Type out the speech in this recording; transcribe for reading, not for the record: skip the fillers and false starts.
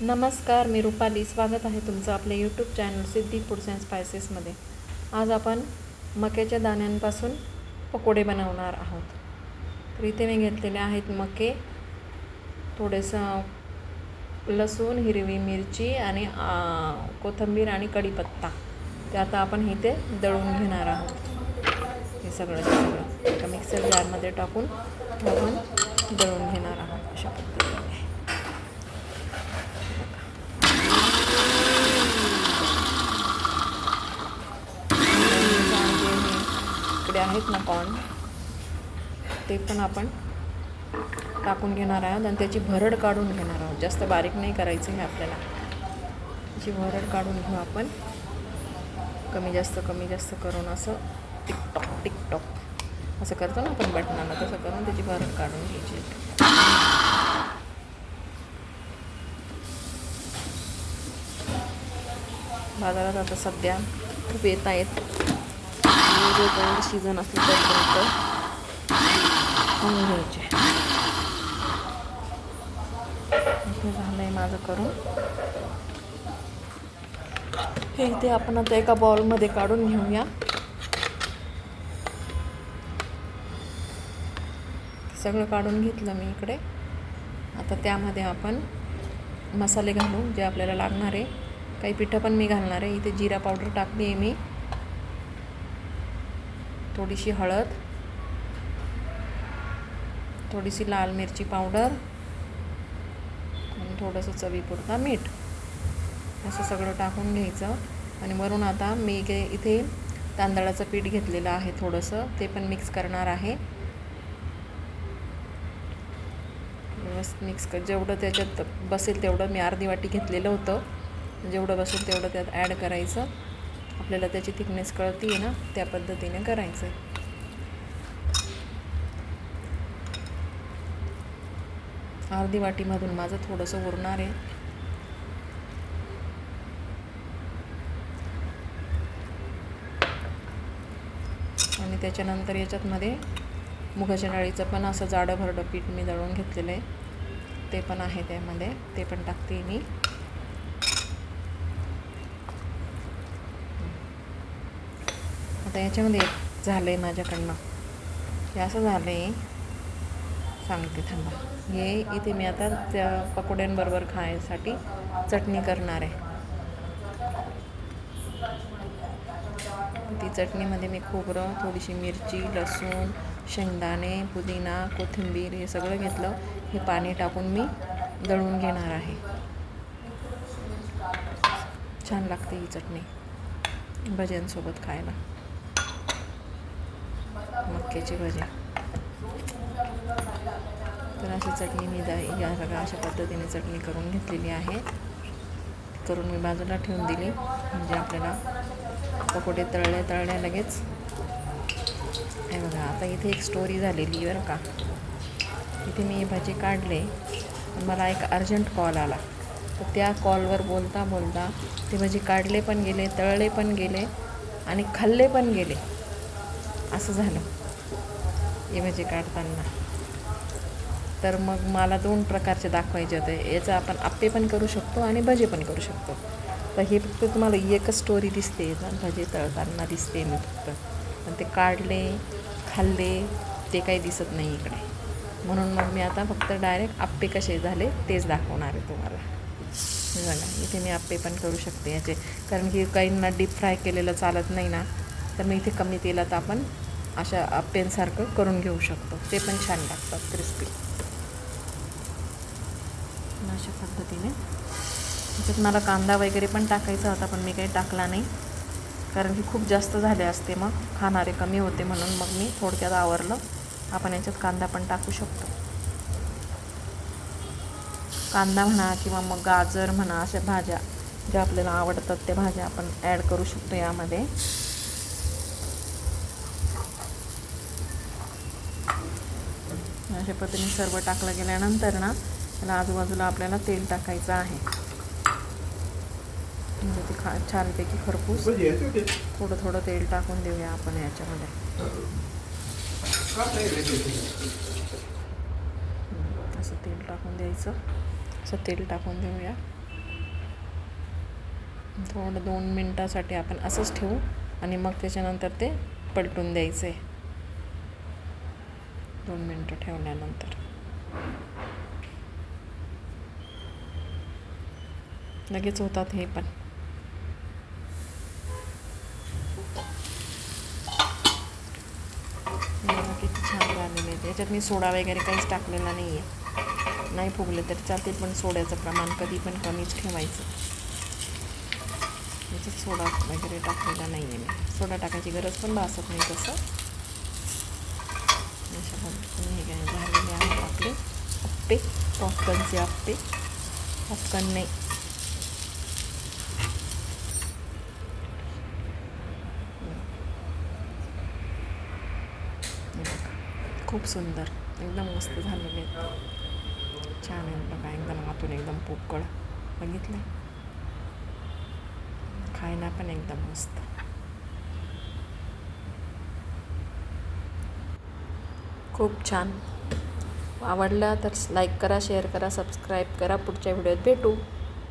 नमस्कार, मी रुपाली. स्वागत आहे तुमचं आपल्या YouTube channel Siddhi foods and स्पायसेसमध्ये. आज आपण मक्याच्या दाण्यांपासून पकोडे बनवणार आहोत. तर इथे मी घेतलेले आहेत मके, थोडंसं लसूण, हिरवी मिरची आणि कोथिंबीर आणि कढीपत्ता. ते आता आपण इथे दळून घेणार आहोत. हे सगळं एका मिक्सर जारमध्ये टाकून आपण दळून घेणार आहोत अशा पद्धतीने. इकडे आहेत ना कॉर्न, ते पण आपण टाकून घेणार आहोत आणि त्याची भरड काढून घेणार आहोत. जास्त बारीक नाही करायचं आहे आपल्याला. त्याची भरड काढून घेऊ आपण. कमी जास्त करून असं टिकटॉक असं करतो ना आपण बटनाला, तसं करून त्याची भरड काढून घ्यायची. बाजारात आता सध्या खूप येत आहेत. वेगवेगळे सीझन असले तोपर्यंत घ्यायचे. हे झालं आहे माझं करून. हे इथे आपण आता एका बाउलमध्ये काढून घेऊया. सगळं काढून घेतलं मी इकडे. आता त्यामध्ये आपण मसाले घालू जे आपल्याला लागणार आहे. काही पिठं पण मी घालणार आहे. इथे जिरा पावडर टाकली आहे मी, थोडीशी हळद, थोडीशी लाल मिरची पावडर आणि थोडंसं चवीपुरता मीठ. असं सगळं टाकून घ्यायचं. आणि वरून आता मी इथे तांदळाचं पीठ घेतलेलं आहे थोडंसं, ते पण मिक्स करणार आहे. व्यवस्थित मिक्स जेवढं त्याच्यात बसेल तेवढं मी अर्धी वाटी घेतलेलं होतं. जेवढं बसेल तेवढं त्यात ॲड करायचं. आपल्याला त्याची थिकनेस कळती आहे ना, त्या पद्धतीने करायचं आहे. अर्धी वाटीमधून माझं थोडंसं उरणार आहे. आणि त्याच्यानंतर याच्यातमध्ये मुगाच्या डाळीचं पण असं जाडं भरडं पीठ मी दळून घेतलेलं आहे, ते पण आहे त्यामध्ये. ते पण टाकते मी. आता याच्यामध्ये एक झालं आहे माझ्याकडनं. हे असं झालं आहे, सांगते थांबा. हे इथे मी आता त्या पकोड्यांबरोबर खाण्यासाठी चटणी करणार आहे. ती चटणीमध्ये मी खोबरं, थोडीशी मिरची, लसूण, शेंगदाणे, पुदिना, कोथिंबीर हे सगळं घेतलं. हे पाणी टाकून मी दळून घेणार आहे. छान लागते ही चटणी भज्यांसोबत खायला. मक्याची भजी. तर अशी चटणी मी या सगळ्या अशा पद्धतीने चटणी करून घेतलेली आहे. करून मी बाजूला ठेवून दिली, म्हणजे आपल्याला पकोडे तळल्या लगेच. हे बघा, आता इथे एक स्टोरी झालेली बरं का. इथे मी भजी काढले, पण मला एक अर्जंट कॉल आला. तर त्या कॉलवर बोलता बोलता ते भजी काढले पण गेले, तळले पण गेले आणि खाल्ले पण गेले. असं झालं हे भजी काढताना. तर मग मला 2 प्रकारचे दाखवायचे होते. याचं आपण आप्पे पण करू शकतो आणि भजे पण करू शकतो. तर हे फक्त तुम्हाला एकच स्टोरी दिसते, भजे तळताना दिसते मी फक्त. पण ते काढले, खाल्ले ते काही दिसत नाही इकडे. म्हणून मग मी आता फक्त डायरेक्ट आप्पे कसे झाले तेच दाखवणार आहे तुम्हाला. बघा, इथे मी आप्पे पण करू शकते याचे, कारण की काहींना डीप फ्राय केलेलं चालत नाही ना. तर मी इथे कमी तेलात आपण अशा आप्प्यांसारखं करून घेऊ शकतो. ते पण छान लागतात, क्रिस्पी. अशा पद्धतीने त्याच्यात मला कांदा वगैरे पण टाकायचा होता, पण मी काही टाकला नाही, कारण की खूप जास्त झाले असते मग खाणारे कमी होते. म्हणून मग मी थोडक्यात आवरलं. आपण याच्यात कांदा पण टाकू शकतो. कांदा म्हणा किंवा मग गाजर म्हणा, अशा भाज्या ज्या आपल्याला आवडतात त्या भाज्या आपण ॲड करू शकतो यामध्ये. अशा पद्धतीने सर्व टाकलं गेल्यानंतर ना, त्याला आजूबाजूला आपल्याला तेल टाकायचं आहे. म्हणजे ते छानपैकी खरपूस थोडं तेल टाकून देऊया आपण याच्यामध्ये. असं तेल टाकून द्यायचं. असं तेल टाकून देऊया. थोडं 2 मिनटासाठी आपण असंच ठेवू आणि मग त्याच्यानंतर ते पलटून द्यायचं आहे. 2 मिनटं ठेवल्यानंतर लगेच होतात हे पण. बघा किती छान झालेले आहेत. याच्यात मी सोडा वगैरे काहीच टाकलेला नाही आहे. नाही फुगले तरी चालतील, पण सोड्याचं प्रमाण कधी पण कमीच ठेवायचं. याच्यात सोडा वगैरे टाकलेला नाही आहे मी. सोडा टाकायची गरज पण भासत नाही तसं. अशा पद्धतीने हे काय झालेले आहेत आपले अप्पे, पॉपकॉर्नचे अप्पे. पॉपकॉर्न नाही, खूप सुंदर, एकदम मस्त झालेले आहेत. छान आहेत बघा, एकदम आतून एकदम पोकळ. बघितलं, खायला पण एकदम मस्त. खूप छान. आवडला तर लाईक करा, शेअर करा, सबस्क्राईब करा. पुढच्या व्हिडिओत भेटू.